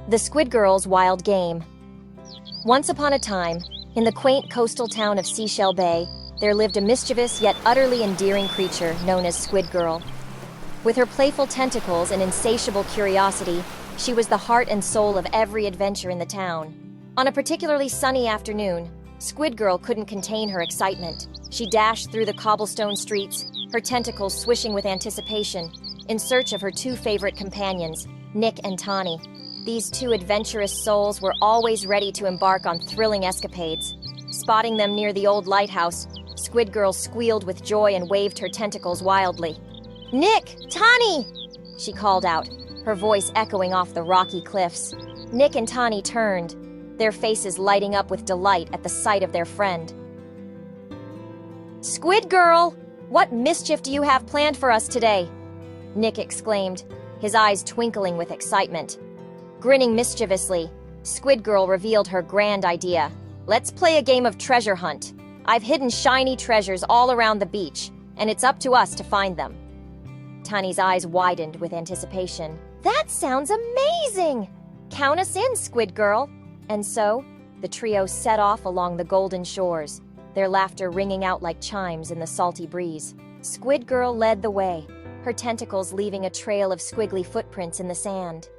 The Squid Girls' Wild Game. Once upon a time, in the quaint coastal town of Seashell Bay, there lived a mischievous yet utterly endearing creature known as Squid Girl. With her playful tentacles and insatiable curiosity, she was the heart and soul of every adventure in the town. On a particularly sunny afternoon, Squid Girl couldn't contain her excitement. She dashed through the cobblestone streets, her tentacles swishing with anticipation, in search of her two favorite companions, Nick and Tawny. These two adventurous souls were always ready to embark on thrilling escapades. Spotting them near the old lighthouse, Squid Girl squealed with joy and waved her tentacles wildly. "Nick! Tawny!" she called out, her voice echoing off the rocky cliffs. Nick and Tawny turned, their faces lighting up with delight at the sight of their friend. "Squid Girl! What mischief do you have planned for us today?" Nick exclaimed, his eyes twinkling with excitement. Grinning mischievously, Squid Girl revealed her grand idea. "Let's play a game of treasure hunt. I've hidden shiny treasures all around the beach, and it's up to us to find them." Tawny's eyes widened with anticipation. "That sounds amazing! Count us in, Squid Girl!" And so, the trio set off along the golden shores, their laughter ringing out like chimes in the salty breeze. Squid Girl led the way, her tentacles leaving a trail of squiggly footprints in the sand.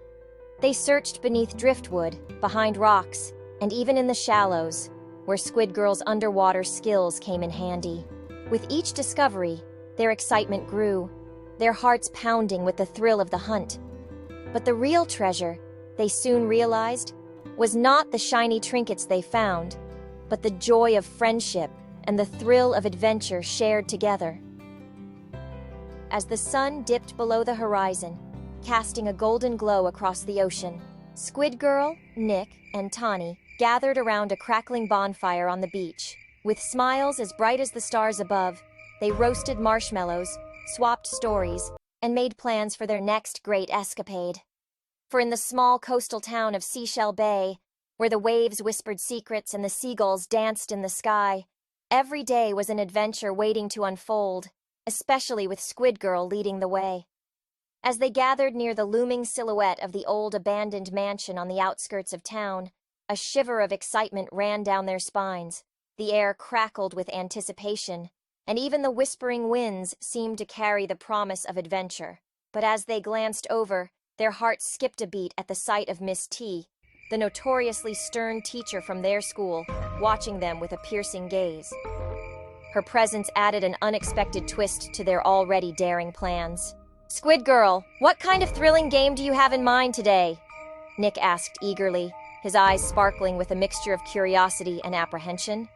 They searched beneath driftwood, behind rocks, and even in the shallows, where Squid Girl's underwater skills came in handy. With each discovery, their excitement grew, their hearts pounding with the thrill of the hunt. But the real treasure, they soon realized, was not the shiny trinkets they found, but the joy of friendship and the thrill of adventure shared together. As the sun dipped below the horizon, casting a golden glow across the ocean, Squid Girl, Nick, and Tawny gathered around a crackling bonfire on the beach. With smiles as bright as the stars above, they roasted marshmallows, swapped stories, and made plans for their next great escapade. For in the small coastal town of Seashell Bay, where the waves whispered secrets and the seagulls danced in the sky, every day was an adventure waiting to unfold, especially with Squid Girl leading the way. As they gathered near the looming silhouette of the old abandoned mansion on the outskirts of town, a shiver of excitement ran down their spines. The air crackled with anticipation, and even the whispering winds seemed to carry the promise of adventure. But as they glanced over, their hearts skipped a beat at the sight of Miss T, the notoriously stern teacher from their school, watching them with a piercing gaze. Her presence added an unexpected twist to their already daring plans. "Squid Girl, what kind of thrilling game do you have in mind today?" Nick asked eagerly, his eyes sparkling with a mixture of curiosity and apprehension.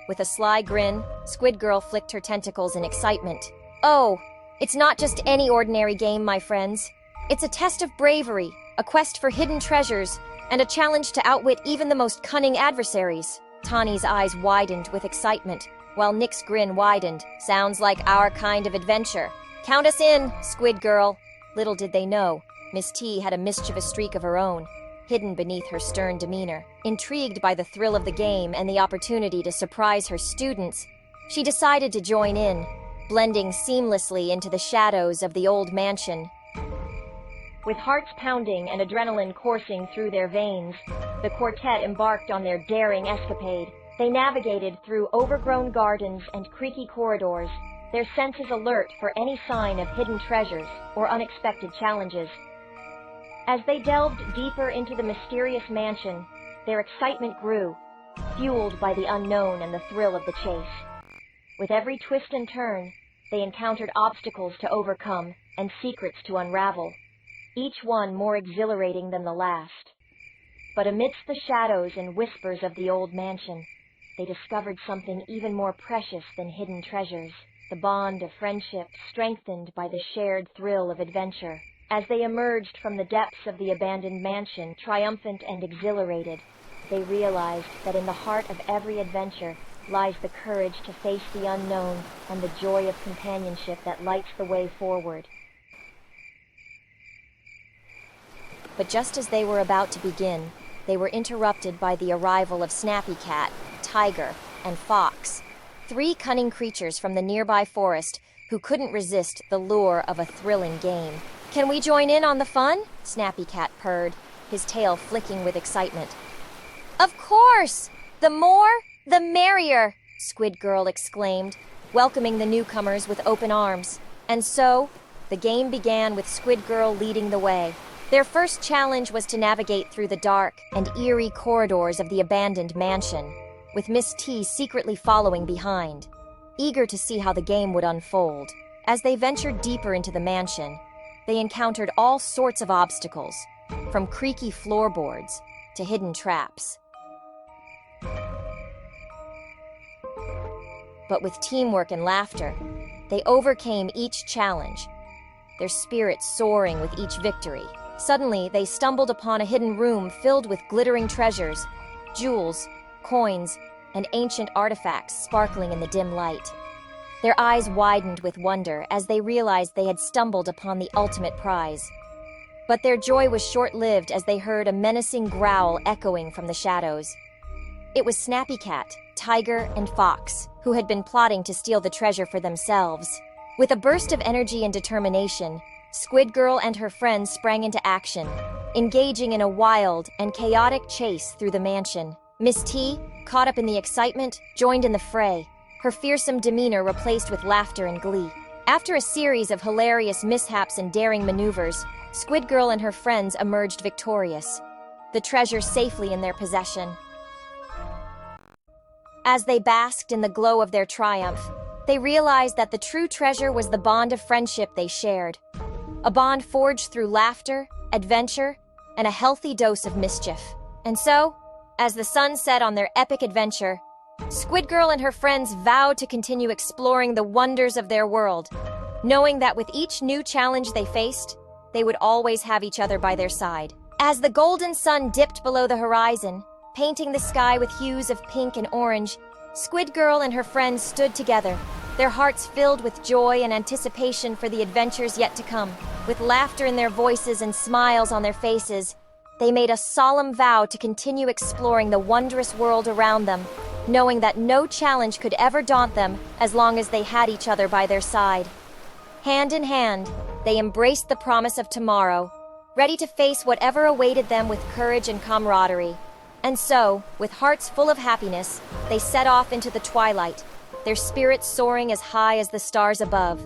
With a sly grin, Squid Girl flicked her tentacles in excitement. "Oh, it's not just any ordinary game, my friends. It's a test of bravery, a quest for hidden treasures, and a challenge to outwit even the most cunning adversaries." Tawny's eyes widened with excitement, while Nick's grin widened. "Sounds like our kind of adventure. Count us in, Squid Girl." Little did they know, Miss T had a mischievous streak of her own, hidden beneath her stern demeanor. Intrigued by the thrill of the game and the opportunity to surprise her students, she decided to join in, blending seamlessly into the shadows of the old mansion. With hearts pounding and adrenaline coursing through their veins, the quartet embarked on their daring escapade. They navigated through overgrown gardens and creaky corridors, their senses alert for any sign of hidden treasures or unexpected challenges. As they delved deeper into the mysterious mansion, their excitement grew, fueled by the unknown and the thrill of the chase. With every twist and turn, they encountered obstacles to overcome and secrets to unravel, each one more exhilarating than the last. But amidst the shadows and whispers of the old mansion, they discovered something even more precious than hidden treasures, the bond of friendship strengthened by the shared thrill of adventure. As they emerged from the depths of the abandoned mansion, triumphant and exhilarated, they realized that in the heart of every adventure lies the courage to face the unknown and the joy of companionship that lights the way forward. But just as they were about to begin, they were interrupted by the arrival of Snappy Cat, Tiger, and Fox, three cunning creatures from the nearby forest who couldn't resist the lure of a thrilling game. "Can we join in on the fun?" Snappy Cat purred, his tail flicking with excitement. Of course! The more, the merrier, Squid Girl exclaimed, welcoming the newcomers with open arms. And so, the game began with Squid Girl leading the way. Their first challenge was to navigate through the dark and eerie corridors of the abandoned mansion, with Miss T secretly following behind, eager to see how the game would unfold. As they ventured deeper into the mansion, they encountered all sorts of obstacles, from creaky floorboards to hidden traps. But with teamwork and laughter, they overcame each challenge, their spirits soaring with each victory. Suddenly, they stumbled upon a hidden room filled with glittering treasures, jewels, coins, and ancient artifacts sparkling in the dim light. Their eyes widened with wonder as they realized they had stumbled upon the ultimate prize. But their joy was short-lived as they heard a menacing growl echoing from the shadows. It was Snappy Cat, Tiger, and Fox, who had been plotting to steal the treasure for themselves. With a burst of energy and determination, Squid Girl and her friends sprang into action, engaging in a wild and chaotic chase through the mansion. Miss T, caught up in the excitement, joined in the fray, her fearsome demeanor replaced with laughter and glee. After a series of hilarious mishaps and daring maneuvers, Squid Girl and her friends emerged victorious, the treasure safely in their possession. As they basked in the glow of their triumph, they realized that the true treasure was the bond of friendship they shared. A bond forged through laughter, adventure, and a healthy dose of mischief. And so, as the sun set on their epic adventure, Squid Girl and her friends vowed to continue exploring the wonders of their world, knowing that with each new challenge they faced, they would always have each other by their side. As the golden sun dipped below the horizon, painting the sky with hues of pink and orange, Squid Girl and her friends stood together, their hearts filled with joy and anticipation for the adventures yet to come. With laughter in their voices and smiles on their faces, they made a solemn vow to continue exploring the wondrous world around them, knowing that no challenge could ever daunt them as long as they had each other by their side. Hand in hand, they embraced the promise of tomorrow, ready to face whatever awaited them with courage and camaraderie. And so, with hearts full of happiness, they set off into the twilight, their spirits soaring as high as the stars above.